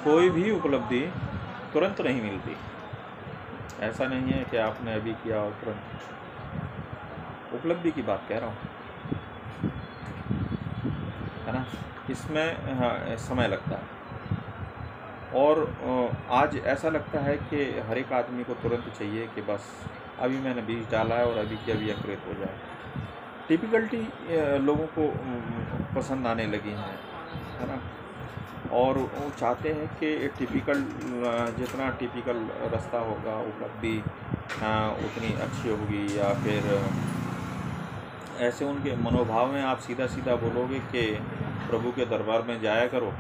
कोई भी उपलब्धि तुरंत नहीं मिलती। ऐसा नहीं है कि आपने अभी किया और तुरंत, उपलब्धि की बात कह रहा हूँ, है ना। इसमें हाँ, समय लगता है। और आज ऐसा लगता है कि हर एक आदमी को तुरंत चाहिए कि बस अभी मैंने बीज डाला है और अभी की अभी अंकुरित हो जाए। टिपिकलिटी लोगों को पसंद आने लगी है ना। और वो चाहते हैं कि टिपिकल, जितना टिपिकल रास्ता होगा उपलब्धि उतनी अच्छी होगी। या फिर ऐसे उनके मनोभाव में आप सीधा सीधा बोलोगे कि प्रभु के दरबार में जाया करो,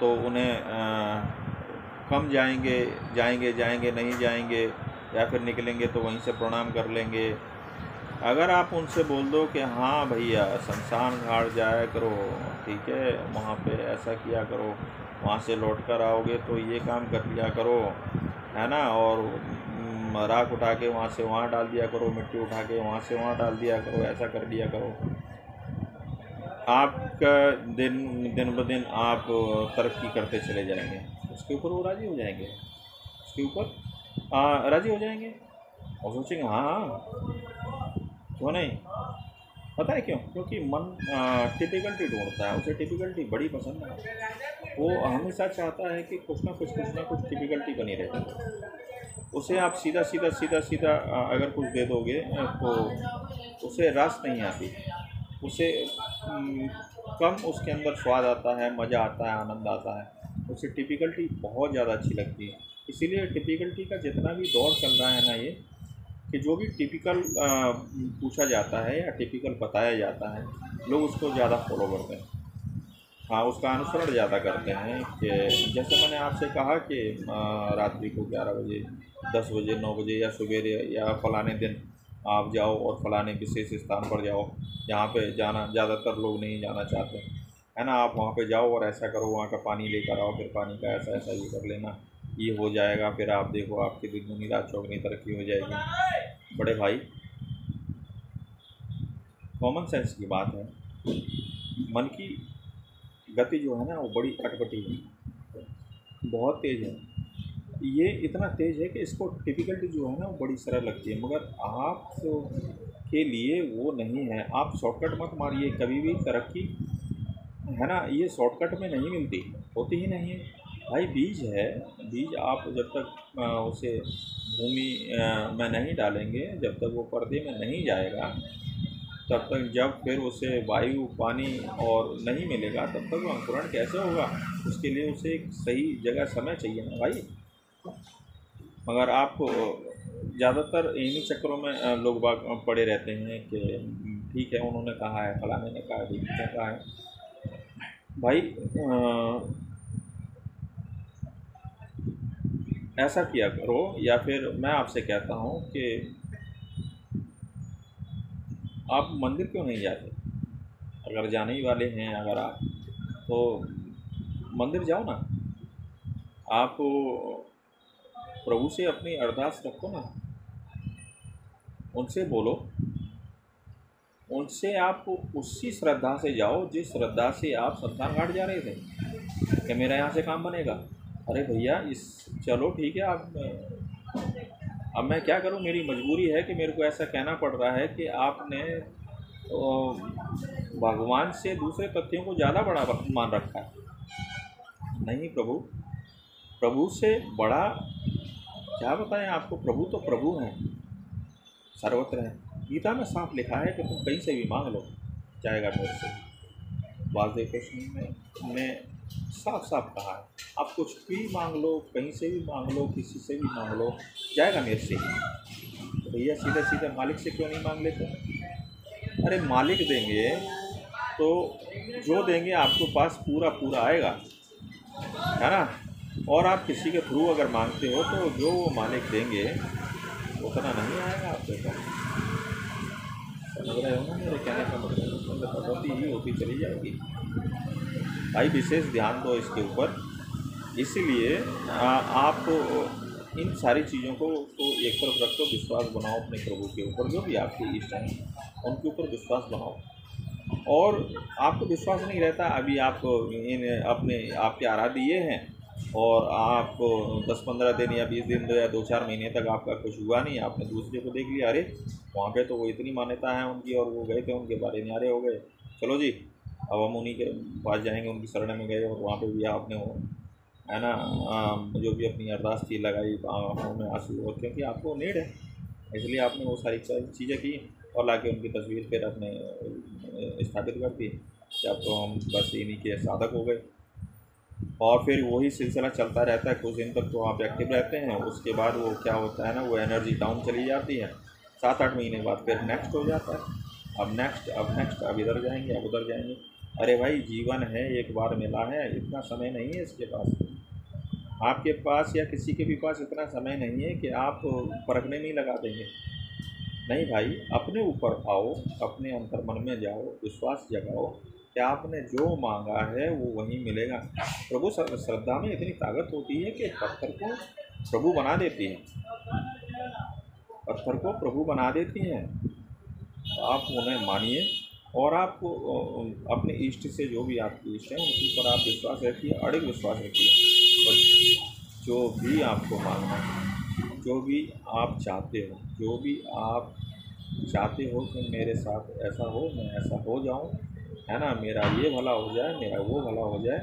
तो उन्हें कम जाएंगे जाएंगे जाएंगे नहीं जाएंगे, या फिर निकलेंगे तो वहीं से प्रणाम कर लेंगे। अगर आप उनसे बोल दो कि हाँ भैया शमशान घाट जाया करो, ठीक है, वहाँ पे ऐसा किया करो, वहाँ से लौट कर आओगे तो ये काम कर लिया करो, है ना। और राख उठा के वहाँ से वहाँ डाल दिया करो, मिट्टी उठा के वहाँ से वहाँ डाल दिया करो, ऐसा कर दिया करो। आपका दिन दिन ब दिन आप तरक्की करते चले जाएंगे। उसके ऊपर वो राज़ी हो जाएंगे, उसके ऊपर राज़ी हो जाएंगे और सोचेंगे हाँ क्यों नहीं। पता है क्यों? क्योंकि मन टिपिकलिटी ढूंढता है, उसे टिपिकलिटी बड़ी पसंद है। वो हमेशा चाहता है कि कुछ ना कुछ टिपिकलिटी बनी रहे। उसे आप सीधा सीधा सीधा सीधा अगर कुछ दे दोगे तो उसे रस नहीं आती, उसे कम उसके अंदर स्वाद आता है, मज़ा आता है, आनंद आता है। उसे टिपिकलिटी बहुत ज़्यादा अच्छी लगती है। इसीलिए टिपिकलिटी का जितना भी दौर चल रहा है ना, ये कि जो भी टिपिकल पूछा जाता है या टिपिकल बताया जाता है, लोग उसको ज़्यादा फॉलो करते हैं। हाँ, उसका अनुसरण ज़्यादा करते हैं। कि जैसे मैंने आपसे कहा कि रात्रि को 11 बजे, 10 बजे, 9 बजे या सवेरे या फलाने दिन आप जाओ और फलाने विशेष स्थान पर जाओ, जहाँ पे जाना ज़्यादातर लोग नहीं जाना चाहते, है ना। आप वहाँ पे जाओ और ऐसा करो, वहाँ का पानी लेकर आओ, फिर पानी का ऐसा ऐसा ये कर लेना, ये हो जाएगा, फिर आप देखो आपकी दिन दुनी रात चौगनी तरक्की हो जाएगी। बड़े भाई, कॉमन सेंस की बात है। मन की गति जो है ना वो बड़ी अटपटी है, बहुत तेज़ है। ये इतना तेज़ है कि इसको टिपिकलिटी जो है ना वो बड़ी सरल लगती है, मगर आप के लिए वो नहीं है। आप शॉर्टकट मत मारिए कभी भी तरक्की, है ना, ये शॉर्टकट में नहीं मिलती, होती ही नहीं है भाई। बीज है, बीज आप जब तक उसे भूमि में नहीं डालेंगे, जब तक वो पर्दे में नहीं जाएगा, तब तक, जब फिर उसे वायु पानी और नहीं मिलेगा, तब तक वो अंकुरण कैसे होगा? उसके लिए उसे एक सही जगह समय चाहिए ना भाई। मगर आप ज़्यादातर इन्हीं चक्करों में लोग बाग पड़े रहते हैं कि ठीक है उन्होंने कहा है, फलाने ने कहा है, ढीक ने कहा है। भाई ऐसा किया करो, या फिर मैं आपसे कहता हूँ कि आप मंदिर क्यों नहीं जाते? अगर जाने ही वाले हैं अगर आप, तो मंदिर जाओ ना। आप प्रभु से अपनी अरदास रखो ना, उनसे बोलो, उनसे आप उसी श्रद्धा से जाओ जिस श्रद्धा से आप शमशान घाट जा रहे थे कि मेरा यहाँ से काम बनेगा। अरे भैया इस चलो ठीक है, आप अब मैं क्या करूँ, मेरी मजबूरी है कि मेरे को ऐसा कहना पड़ रहा है कि आपने भगवान से दूसरे तथ्यों को ज़्यादा बड़ा मान रखा है। नहीं प्रभु, प्रभु से बड़ा क्या बताएं आपको? प्रभु तो प्रभु हैं, सर्वत्र हैं। गीता में साफ लिखा है कि तुम कहीं से भी मांग लो जाएगा मेरे से। वासुदेव कृष्ण ने साफ साफ कहा है, आप कुछ भी मांग लो, कहीं से भी मांग लो, किसी से भी मांग लो, जाएगा मेरे से ही। तो भैया सीधे सीधे मालिक से क्यों नहीं मांग लेते? अरे मालिक देंगे तो जो देंगे आपके पास पूरा पूरा आएगा, है ना। और आप किसी के थ्रू अगर मांगते हो तो जो वो मालिक देंगे उतना नहीं आएगा आपके पास। समझ रहे हो ना मेरे कहने का मतलब? कटौती ही होती चली जाएगी भाई। विशेष ध्यान दो इसके ऊपर। इसीलिए आप इन सारी चीज़ों को तो एक तरफ रखो, विश्वास बनाओ अपने प्रभु के ऊपर, जो भी आपके इष्ट हैं उनके ऊपर विश्वास बनाओ। और आपको विश्वास नहीं रहता। अभी आप इन अपने आपके आराध्य ये हैं और आप 10-15 दिन या 20 दिन या 2-4 महीने तक आपका कुछ हुआ नहीं, आपने दूसरे को देख लिया, अरे वहाँ पे तो वो इतनी मान्यता है उनकी और वो गए थे, उनके बारे न्यारे हो गए, चलो जी अब हम उन्हीं के पास जाएंगे, उनकी शरण में गए और वहाँ पे भी आपने वो है ना जो भी अपनी अरदास थी लगाई आँखों में आंसू, और क्योंकि आपको नीड है इसलिए आपने वो सारी चीज़ें की और लाके उनकी तस्वीर फिर अपने स्थापित कर दी कि अब तो हम बस इन्हीं के साधक हो गए। और फिर वही सिलसिला चलता रहता है, कुछ दिन तक तो आप एक्टिव रहते हैं, उसके बाद वो क्या होता है ना, वो एनर्जी डाउन चली जाती है, 7-8 महीने बाद फिर नेक्स्ट हो जाता है, अब इधर जाएंगे, अब उधर जाएंगे। अरे भाई जीवन है, एक बार मिला है, इतना समय नहीं है इसके पास, आपके पास या किसी के भी पास इतना समय नहीं है कि आप परखने में ही लगा देंगे। नहीं भाई, अपने ऊपर आओ, अपने अंतर्मन में जाओ, विश्वास जगाओ कि आपने जो मांगा है वो वहीं मिलेगा। प्रभु श्रद्धा में इतनी ताकत होती है कि पत्थर को प्रभु बना देती है, पत्थर को प्रभु बना देती हैं। आप उन्हें मानिए और आप अपने इष्ट से, जो भी आपके इष्ट हैं उनके ऊपर आप विश्वास रखिए, अड़िग विश्वास रखिए, और जो भी आपको मांगना है, जो भी आप चाहते हो, जो भी आप चाहते हो कि मेरे साथ ऐसा हो, मैं ऐसा हो जाऊं, है ना, मेरा ये भला हो जाए, मेरा वो भला हो जाए,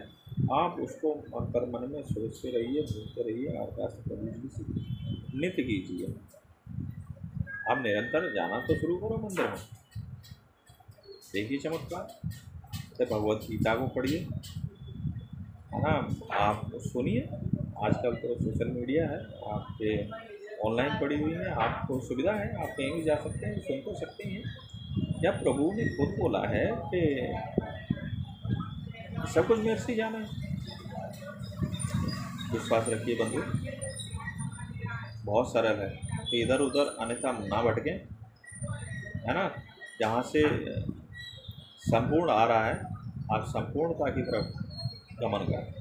आप उसको अंतर्मन में सोचते रहिए, भूलते रहिए, अरदास कभी नित्य कीजिए। आप निरंतर जाना तो शुरू करो मंदिर में, देखिए चमत्कार। तो भगवत गीता को पढ़िए, है ना, आप सुनिए, आजकल तो सोशल मीडिया है, आपके ऑनलाइन पड़ी हुई है, आपको सुविधा है, आप कहीं भी जा सकते हैं, सुन तो सकते हैं। या प्रभु ने खुद बोला है कि सब कुछ मेरे से जाना है। विश्वास रखिए बंधु, बहुत सरल है, तो इधर उधर अन्यथा ना भटकें, है ना, जहाँ से संपूर्ण आ रहा है आप संपूर्णता की तरफ गमन करें।